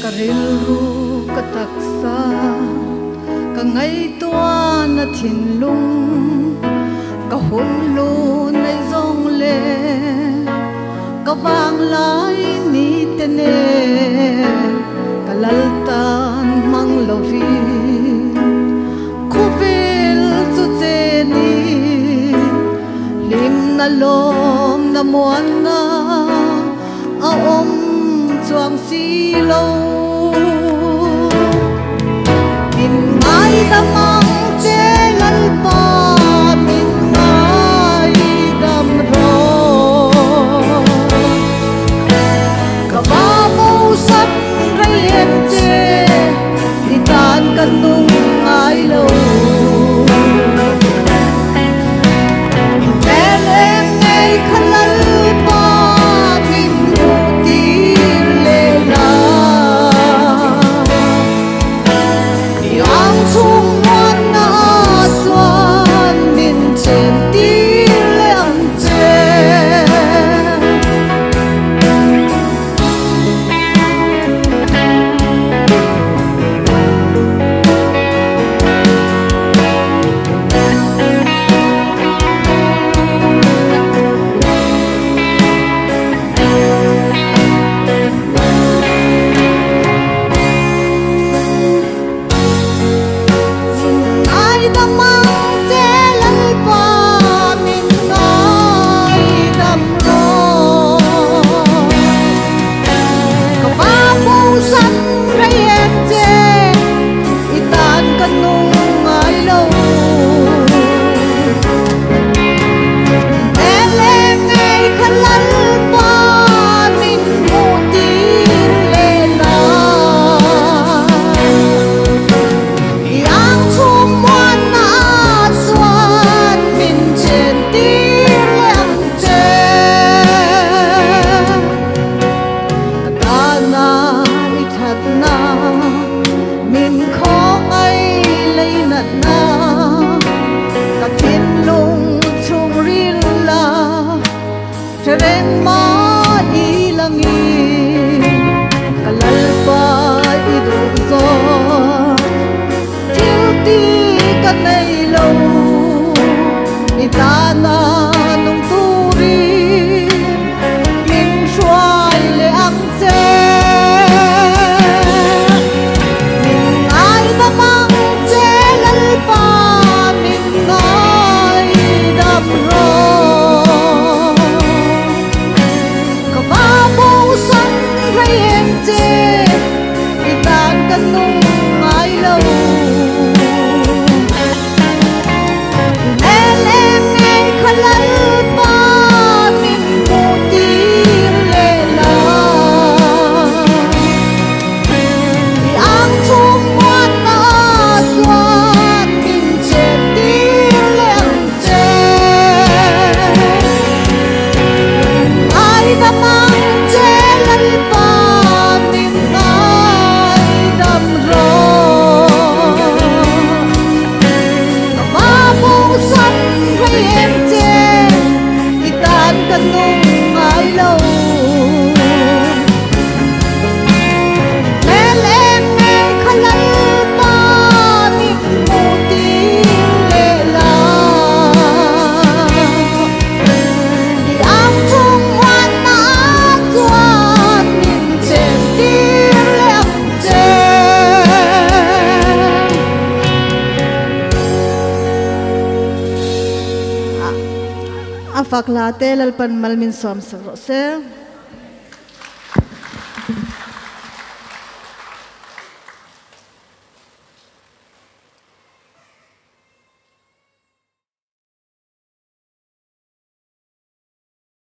karilru kataksa kangai tua na thinlung kahunlu nei zong le kawang lai ni tene kalaltan mang lovi khuvel chu che ni lim na lom na muan na a om chuang si lo min mai da mang che lal pa min mai dam ro ka ba mo sat rai em che di tan kan nung ai lo fakla te lalpan malmin som sa rose